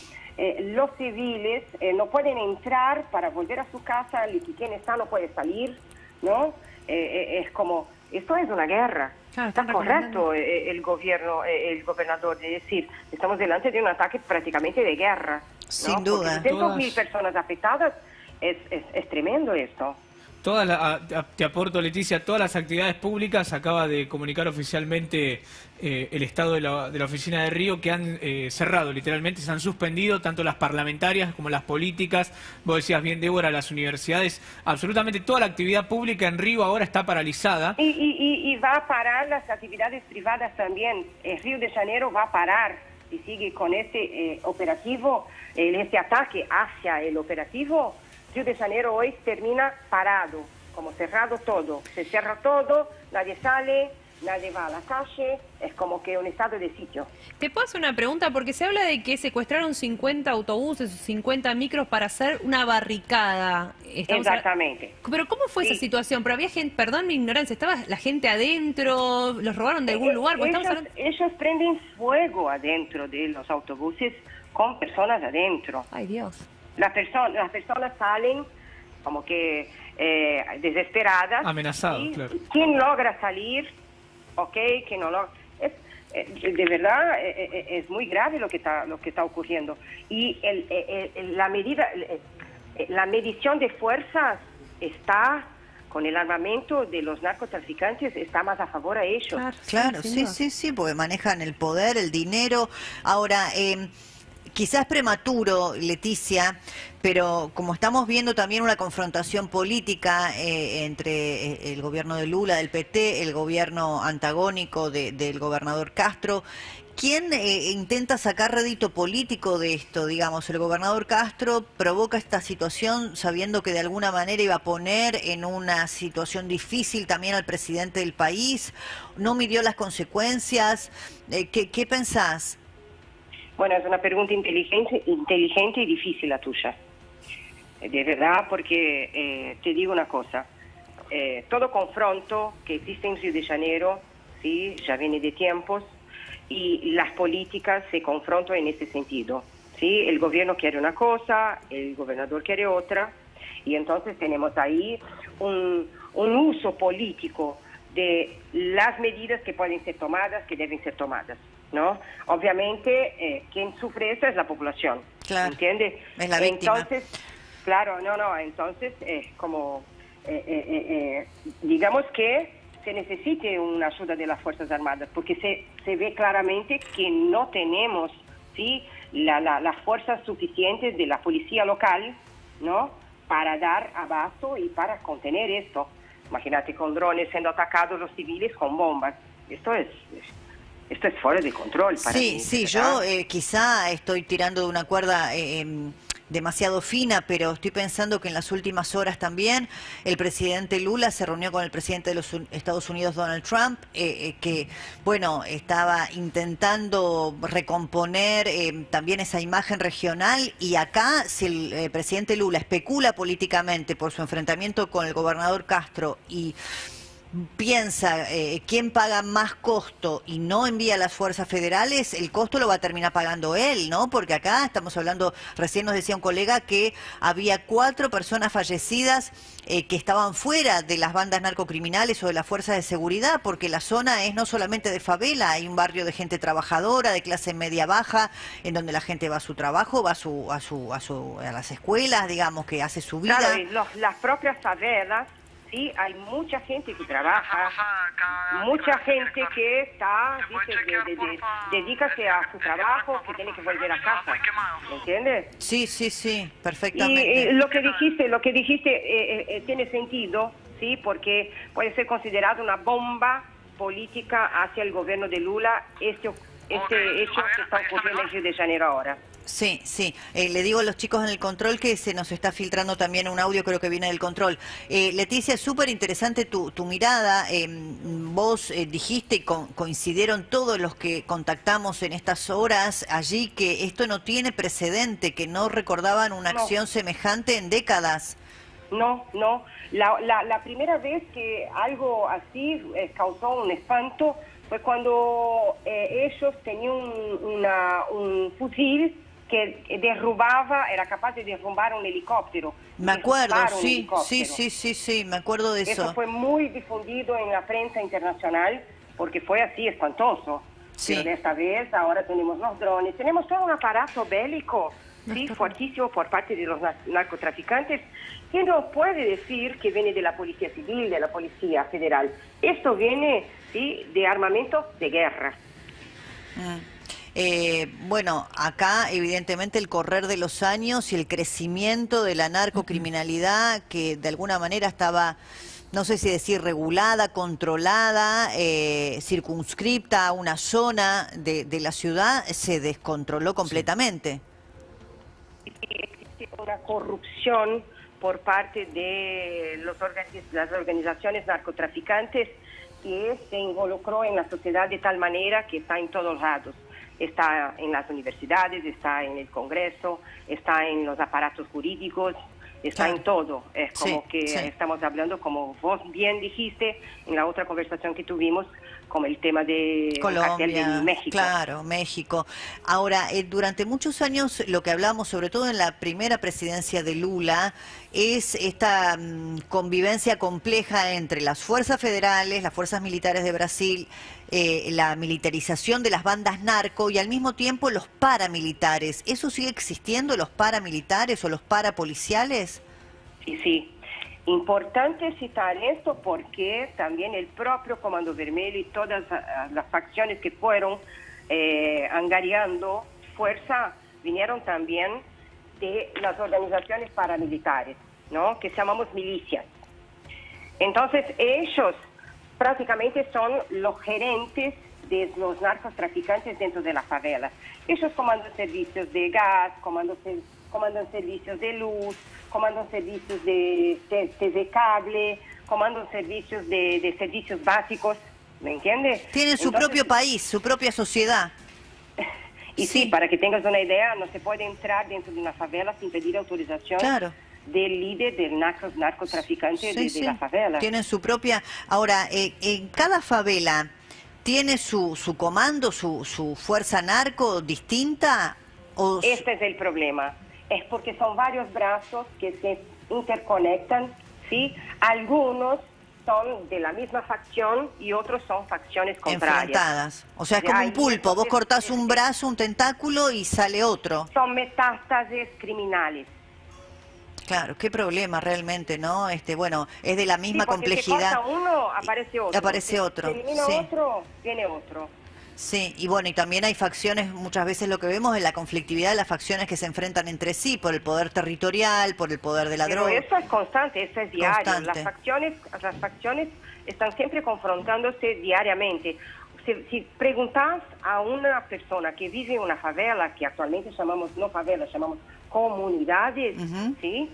Los civiles no pueden entrar para volver a su casa, y quien está no puede salir, ¿no? Es como, esto es una guerra. Claro, está correcto el gobernador de decir, estamos delante de un ataque prácticamente de guerra. Sin duda. 200.000 personas afectadas, es tremendo esto. Te aporto, Leticia, todas las actividades públicas, acaba de comunicar oficialmente el Estado de la Oficina de Río, que han cerrado, literalmente, se han suspendido tanto las parlamentarias como las políticas. Vos decías bien, Débora, las universidades, absolutamente toda la actividad pública en Río ahora está paralizada. Y va a parar las actividades privadas también. Río de Janeiro va a parar si sigue con este operativo, este ataque hacia el operativo. Río de Janeiro hoy termina parado, como cerrado todo. Se cierra todo, nadie sale, nadie va a la calle, es como que un estado de sitio. Te puedo hacer una pregunta, porque se habla de que secuestraron 50 autobuses, 50 micros para hacer una barricada. Exactamente. Pero ¿cómo fue esa situación? Pero había gente, perdón mi ignorancia, ¿estaba la gente adentro? ¿Los robaron de algún lugar? Ellos prenden fuego adentro de los autobuses con personas adentro. Ay, Dios. Las personas salen como que desesperadas. Amenazados, claro. ¿Quién logra salir? ¿Ok? ¿Quién no logra? De verdad, es muy grave lo que está ocurriendo. Y la medición de fuerzas está con el armamento de los narcotraficantes, está más a favor a ellos. Claro, sí, porque manejan el poder, el dinero. Ahora, quizás prematuro, Leticia, pero como estamos viendo también una confrontación política entre el gobierno de Lula, del PT, el gobierno antagónico del gobernador Castro, ¿quién intenta sacar rédito político de esto? Digamos, el gobernador Castro provoca esta situación sabiendo que de alguna manera iba a poner en una situación difícil también al presidente del país, no midió las consecuencias. ¿Qué pensás? Bueno, es una pregunta inteligente y difícil la tuya. De verdad, porque te digo una cosa. Todo confronto que existe en Río de Janeiro, ¿sí? Ya viene de tiempos, y las políticas se confrontan en ese sentido. ¿Sí? El gobierno quiere una cosa, el gobernador quiere otra, y entonces tenemos ahí un uso político de las medidas que pueden ser tomadas, que deben ser tomadas, ¿no? Obviamente, quien sufre esto es la población, claro, ¿entiendes? Es la víctima. Entonces, claro, entonces, digamos que se necesite una ayuda de las Fuerzas Armadas, porque se ve claramente que no tenemos, ¿sí?, las fuerzas suficientes de la policía local, ¿no?, para dar abasto y para contener esto. Imagínate, con drones siendo atacados los civiles con bombas. Esto es fuera de control para mí. Sí, yo quizá estoy tirando de una cuerda demasiado fina, pero estoy pensando que en las últimas horas también el presidente Lula se reunió con el presidente de los Estados Unidos, Donald Trump, que, bueno, estaba intentando recomponer también esa imagen regional, y acá, si el presidente Lula especula políticamente por su enfrentamiento con el gobernador Castro y piensa quién paga más costo y no envía a las fuerzas federales, el costo lo va a terminar pagando él, ¿no? Porque acá estamos hablando, recién nos decía un colega que había 4 personas fallecidas que estaban fuera de las bandas narcocriminales o de las fuerzas de seguridad, porque la zona es no solamente de favela, hay un barrio de gente trabajadora, de clase media baja, en donde la gente va a su trabajo, va a las escuelas, digamos, que hace su vida. Claro, y las propias favelas. Sí, hay mucha gente que trabaja, mucha gente que está, dedícase a su trabajo, que tiene que volver a casa, ¿me entiendes? Sí, perfectamente. Y lo que dijiste tiene sentido, sí, porque puede ser considerado una bomba política hacia el gobierno de Lula, este hecho que está ocurriendo en Río de Janeiro ahora. Sí. Le digo a los chicos en el control que se nos está filtrando también un audio, creo que viene del control. Leticia, súper interesante tu mirada. Vos dijiste y coincidieron todos los que contactamos en estas horas allí que esto no tiene precedente, que no recordaban una acción semejante en décadas. No. La primera vez que algo así causó un espanto fue cuando ellos tenían un fusil que derrubaba, era capaz de derrumbar un helicóptero. Me acuerdo, sí, me acuerdo de eso. Eso fue muy difundido en la prensa internacional porque fue así espantoso. Sí. Pero de esta vez ahora tenemos los drones, tenemos todo un aparato bélico ¿sí? Fuertísimo por parte de los narcotraficantes, que no puede decir que viene de la Policía Civil, de la Policía Federal. Esto viene, ¿sí?, de armamento de guerra. Bueno, acá evidentemente el correr de los años y el crecimiento de la narcocriminalidad que de alguna manera estaba, no sé si decir regulada, controlada, circunscripta a una zona de la ciudad, se descontroló completamente. Existe una corrupción por parte de las organizaciones narcotraficantes que se involucró en la sociedad de tal manera que está en todos lados. Está en las universidades, está en el Congreso, está en los aparatos jurídicos, está en todo. Es como estamos hablando, como vos bien dijiste en la otra conversación que tuvimos, como el tema de Colombia, de México. Claro, México. Ahora, durante muchos años lo que hablamos, sobre todo en la primera presidencia de Lula, es esta convivencia compleja entre las fuerzas federales, las fuerzas militares de Brasil, la militarización de las bandas narco y al mismo tiempo los paramilitares. ¿Eso sigue existiendo, los paramilitares o los parapoliciales? Sí, sí. Importante citar esto porque también el propio Comando Vermelho y todas las facciones que fueron angariando fuerza vinieron también de las organizaciones paramilitares, ¿no?, que llamamos milicias. Entonces ellos prácticamente son los gerentes de los narcotraficantes dentro de las favelas. Ellos comandan servicios de gas, comandan servicios de luz, comandan servicios de cable, comandan servicios de servicios básicos, ¿me entiendes? Tienen su propio país, su propia sociedad. Y sí, para que tengas una idea, no se puede entrar dentro de una favela sin pedir autorización del líder del narcotraficante de la favela. Tienen su propia... Ahora, en cada favela, ¿tiene su comando, su fuerza narco distinta? Este es el problema. Es porque son varios brazos que se interconectan, ¿sí? Algunos son de la misma facción y otros son facciones contrarias. Enfrentadas. O sea, es como un pulpo. Vos cortás un brazo, un tentáculo y sale otro. Son metástasis criminales. Claro, qué problema realmente, ¿no? Bueno, es de la misma complejidad. Si corta uno, aparece otro. Aparece otro. Si elimina otro, viene otro. Sí, y bueno, y también hay facciones, muchas veces lo que vemos es la conflictividad de las facciones que se enfrentan entre sí por el poder territorial, por el poder de la droga. Pero eso es constante, eso es diario. Las facciones están siempre confrontándose diariamente. Si preguntas a una persona que vive en una favela, que actualmente llamamos, no favela, llamamos comunidades, ¿sí?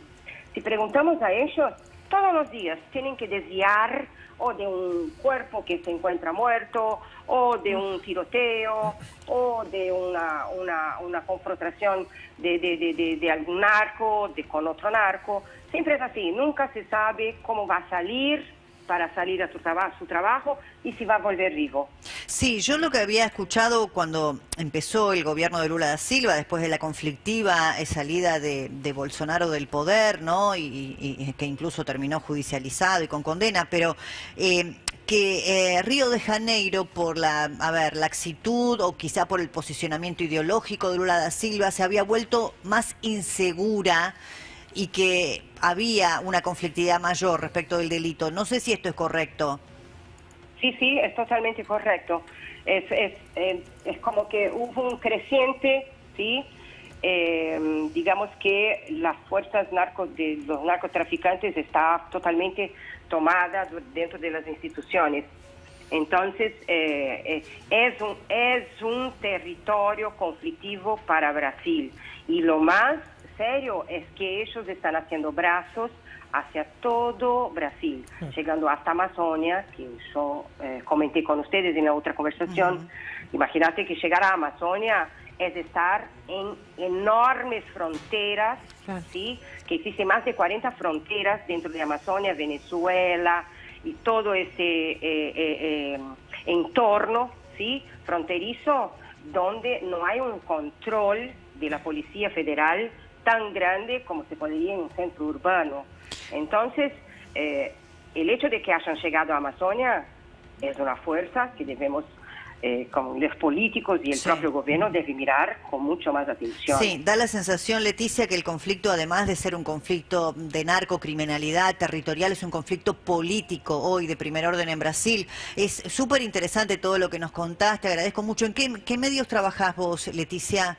Si preguntamos a ellos, todos los días tienen que desviar o de un cuerpo que se encuentra muerto, o de un tiroteo, o de una confrontación de algún narco, con otro narco. Siempre es así, nunca se sabe cómo va a salir para salir a su trabajo y si va a volver vivo. Sí, yo lo que había escuchado cuando empezó el gobierno de Lula da Silva, después de la conflictiva salida de Bolsonaro del poder, ¿no? Y que incluso terminó judicializado y con condena, pero que Río de Janeiro, por la laxitud o quizá por el posicionamiento ideológico de Lula da Silva, se había vuelto más insegura y que había una conflictividad mayor respecto del delito. No sé si esto es correcto. Sí, sí, es totalmente correcto. Es como que hubo un creciente, ¿sí? Digamos que las fuerzas de los narcotraficantes está totalmente tomada dentro de las instituciones. Entonces, es un territorio conflictivo para Brasil. Y lo más serio es que ellos están haciendo brazos hacia todo Brasil, llegando hasta Amazonia, que yo comenté con ustedes en la otra conversación. Imagínate que llegar a Amazonia es estar en enormes fronteras, ¿sí? Que existen más de 40 fronteras dentro de Amazonia, Venezuela y todo ese entorno, ¿sí? Fronterizo, donde no hay un control de la Policía Federal tan grande como se podría en un centro urbano. Entonces, el hecho de que hayan llegado a Amazonia es una fuerza que debemos con los políticos y el propio gobierno debe mirar con mucho más atención. Sí, da la sensación, Leticia, que el conflicto, además de ser un conflicto de narcocriminalidad territorial, es un conflicto político hoy de primer orden en Brasil. Es súper interesante todo lo que nos contaste, agradezco mucho. ¿En qué medios trabajás vos, Leticia?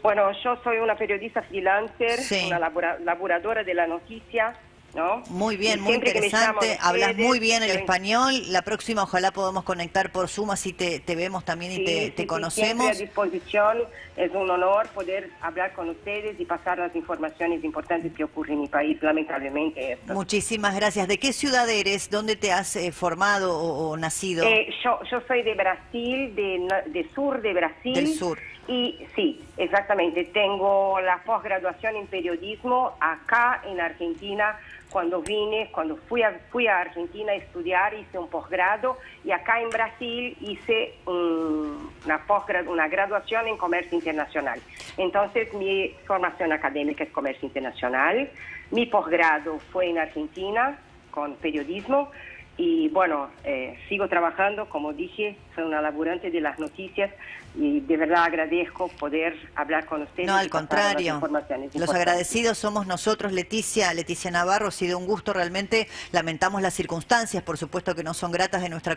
Bueno, yo soy una periodista freelancer, Sí. una laboradora de la noticia, ¿no? Muy bien, Y muy siempre que me llaman interesante. Hablas ustedes, muy bien el yo- español. La próxima ojalá podamos conectar por Zoom, así te vemos también y te Sí, conocemos. siempre a disposición. Es un honor poder hablar con ustedes y pasar las informaciones importantes que ocurren en mi país, lamentablemente. Esto. Muchísimas gracias. ¿De qué ciudad eres? ¿Dónde te has formado o nacido? Yo soy de Brasil, de sur de Brasil. Del sur. Y sí, exactamente. Tengo la posgraduación en periodismo acá en Argentina. Cuando fui a Argentina a estudiar, hice un posgrado y acá en Brasil hice una graduación en comercio internacional. Entonces mi formación académica es comercio internacional. Mi posgrado fue en Argentina con periodismo y bueno, sigo trabajando, como dije, soy una laburante de las noticias y de verdad agradezco poder hablar con ustedes. No, al y pasar las contrario. informaciones Los importantes. agradecidos somos nosotros, Leticia Navarro. Ha sido un gusto realmente. Lamentamos las circunstancias, por supuesto que no son gratas de nuestra